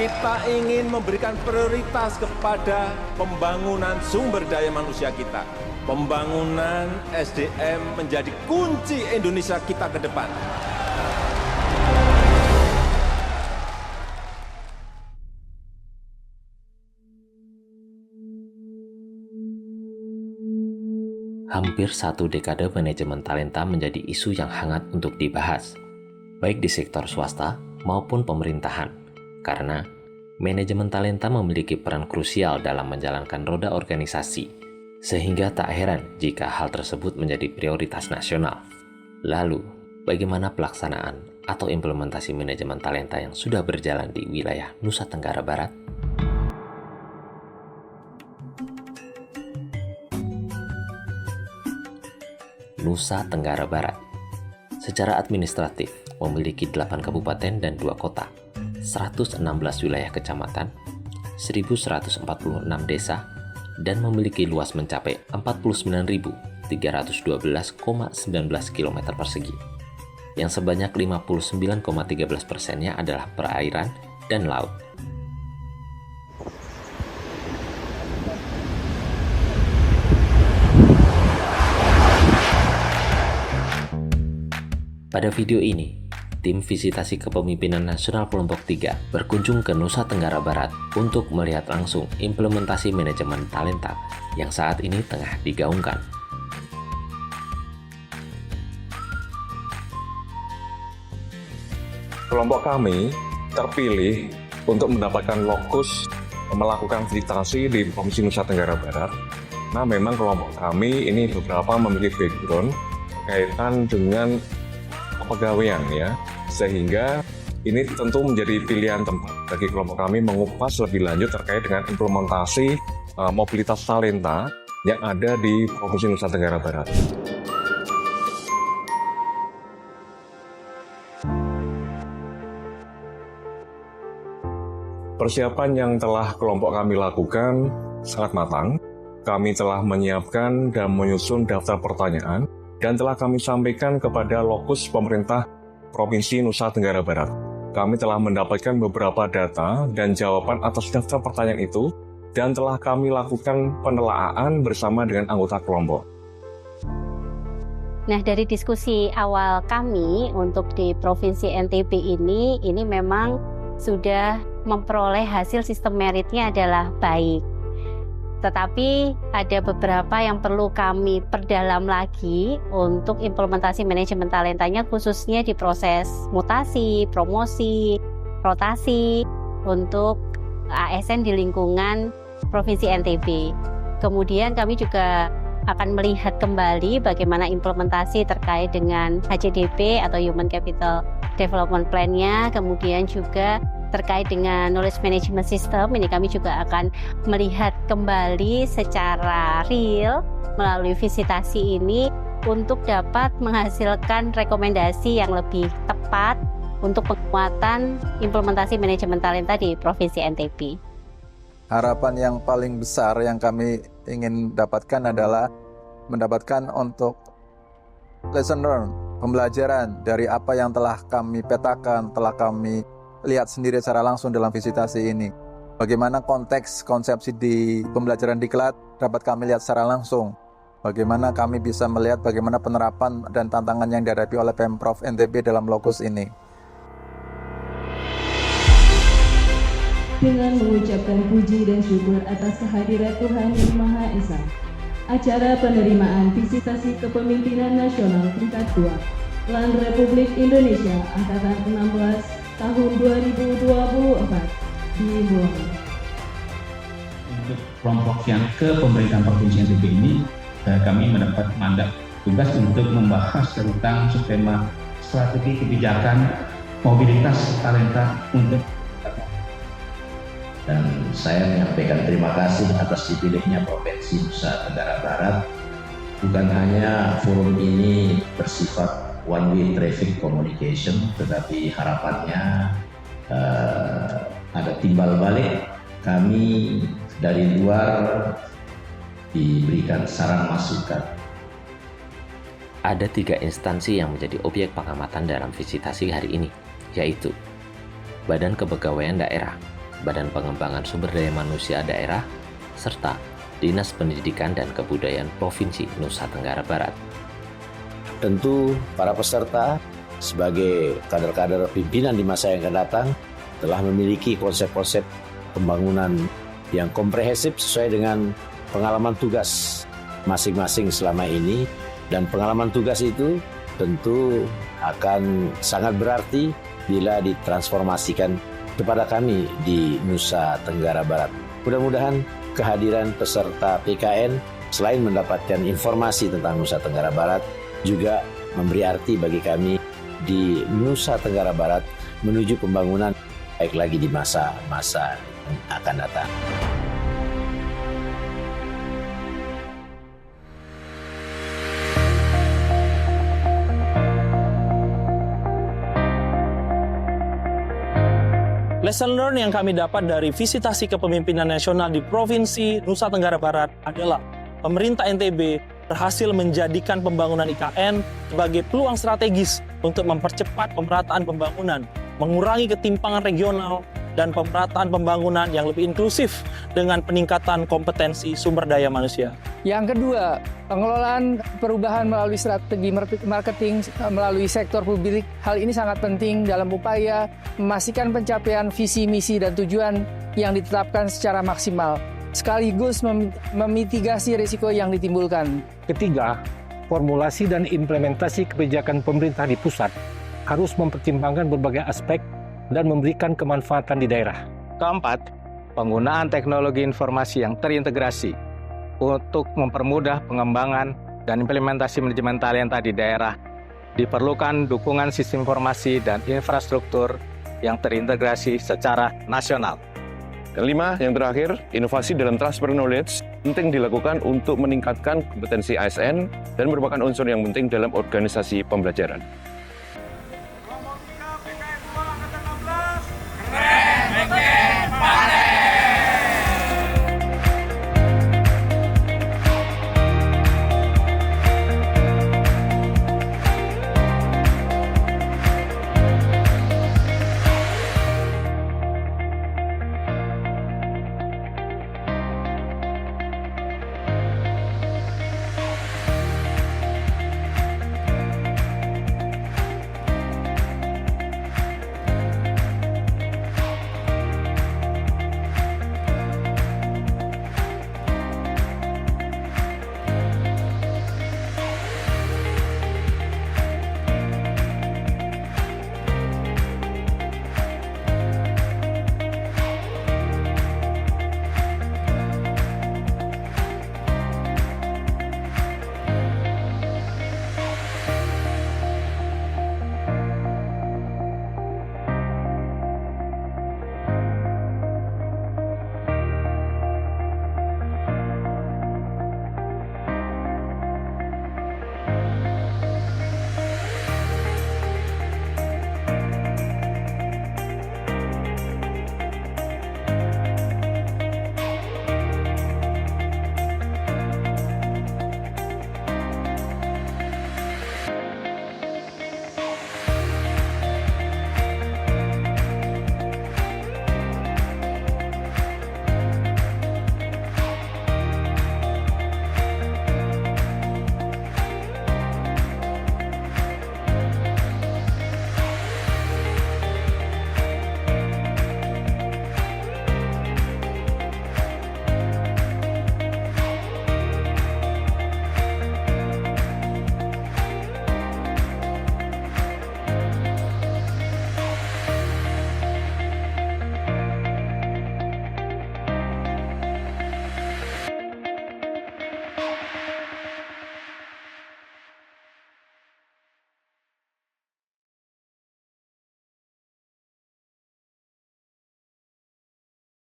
Kita ingin memberikan prioritas kepada pembangunan sumber daya manusia kita. Pembangunan SDM menjadi kunci Indonesia kita ke depan. Hampir 1 dekade manajemen talenta menjadi isu yang hangat untuk dibahas, baik di sektor swasta maupun pemerintahan, karena manajemen talenta memiliki peran krusial dalam menjalankan roda organisasi, sehingga tak heran jika hal tersebut menjadi prioritas nasional. Lalu, bagaimana pelaksanaan atau implementasi manajemen talenta yang sudah berjalan di wilayah Nusa Tenggara Barat? Nusa Tenggara Barat secara administratif memiliki 8 kabupaten dan 2 kota, 116 wilayah kecamatan, 1.146 desa, dan memiliki luas mencapai 49.312,19 km persegi, yang sebanyak 59,13%-nya adalah perairan dan laut. Pada video ini, tim Visitasi Kepemimpinan Nasional Kelompok 3 berkunjung ke Nusa Tenggara Barat untuk melihat langsung implementasi manajemen talenta yang saat ini tengah digaungkan. Kelompok kami terpilih untuk mendapatkan lokus melakukan visitasi di Provinsi Nusa Tenggara Barat. Nah, memang kelompok kami ini beberapa memiliki background berkaitan dengan kepegawaian ya, sehingga ini tentu menjadi pilihan tempat bagi kelompok kami mengupas lebih lanjut terkait dengan implementasi mobilitas talenta yang ada di Provinsi Nusa Tenggara Barat. Persiapan yang telah kelompok kami lakukan sangat matang. Kami telah menyiapkan dan menyusun daftar pertanyaan dan telah kami sampaikan kepada lokus pemerintah Provinsi Nusa Tenggara Barat. Kami telah mendapatkan beberapa data dan jawaban atas daftar pertanyaan itu dan telah kami lakukan penelaahan bersama dengan anggota kelompok. Nah, dari diskusi awal kami untuk di Provinsi NTB ini memang sudah memperoleh hasil sistem meritnya adalah baik. Tetapi ada beberapa yang perlu kami perdalam lagi untuk implementasi manajemen talentanya, khususnya di proses mutasi, promosi, rotasi untuk ASN di lingkungan Provinsi NTB. Kemudian kami juga akan melihat kembali bagaimana implementasi terkait dengan HCDP atau Human Capital Development Plan-nya, kemudian juga terkait dengan knowledge management system. Ini kami juga akan melihat kembali secara real melalui visitasi ini untuk dapat menghasilkan rekomendasi yang lebih tepat untuk penguatan implementasi manajemen talenta di Provinsi NTB. Harapan yang paling besar yang kami ingin dapatkan adalah mendapatkan untuk lesson learned, pembelajaran dari apa yang telah kami petakan, telah kami lihat sendiri secara langsung dalam visitasi ini. Bagaimana konteks konsepsi di pembelajaran diklat dapat kami lihat secara langsung. Bagaimana kami bisa melihat bagaimana penerapan dan tantangan yang dihadapi oleh Pemprov NTB dalam lokus ini. Dengan mengucapkan puji dan syukur atas kehadiran Tuhan Yang Maha Esa, acara penerimaan visitasi kepemimpinan nasional tingkat 2 LAN Republik Indonesia Angkatan 16 tahun 2024 dimulai. Untuk kelompok yang ke pemerintahan Provinsi NTB ini, kami mendapat mandat tugas untuk membahas tentang skema strategi kebijakan mobilitas talenta untuk. Dan saya menyampaikan terima kasih atas dipilihnya Provinsi Nusa Tenggara Barat. Bukan hanya forum ini bersifat one-way traffic communication, tetapi harapannya ada timbal balik. Kami dari luar diberikan saran masukan. Ada 3 instansi yang menjadi objek pengamatan dalam visitasi hari ini, yaitu Badan Kepegawaian Daerah, Badan Pengembangan Sumber Daya Manusia Daerah, serta Dinas Pendidikan dan Kebudayaan Provinsi Nusa Tenggara Barat. Tentu para peserta sebagai kader-kader pimpinan di masa yang akan datang telah memiliki konsep-konsep pembangunan yang komprehensif sesuai dengan pengalaman tugas masing-masing selama ini, dan pengalaman tugas itu tentu akan sangat berarti bila ditransformasikan kepada kami di Nusa Tenggara Barat. Mudah-mudahan kehadiran peserta PKN selain mendapatkan informasi tentang Nusa Tenggara Barat juga memberi arti bagi kami di Nusa Tenggara Barat menuju pembangunan baik lagi di masa-masa yang akan datang. Lesson learn yang kami dapat dari visitasi kepemimpinan nasional di Provinsi Nusa Tenggara Barat adalah pemerintah NTB berhasil menjadikan pembangunan IKN sebagai peluang strategis untuk mempercepat pemerataan pembangunan, mengurangi ketimpangan regional, dan pemerataan pembangunan yang lebih inklusif dengan peningkatan kompetensi sumber daya manusia. Yang kedua, pengelolaan perubahan melalui strategi marketing melalui sektor publik. Hal ini sangat penting dalam upaya memastikan pencapaian visi, misi, dan tujuan yang ditetapkan secara maksimal, sekaligus memitigasi risiko yang ditimbulkan. Ketiga, formulasi dan implementasi kebijakan pemerintah di pusat harus mempertimbangkan berbagai aspek dan memberikan kemanfaatan di daerah. Keempat, penggunaan teknologi informasi yang terintegrasi untuk mempermudah pengembangan dan implementasi manajemen talenta di daerah. Diperlukan dukungan sistem informasi dan infrastruktur yang terintegrasi secara nasional. Kelima, yang terakhir, inovasi dalam transfer knowledge penting dilakukan untuk meningkatkan kompetensi ASN dan merupakan unsur yang penting dalam organisasi pembelajaran.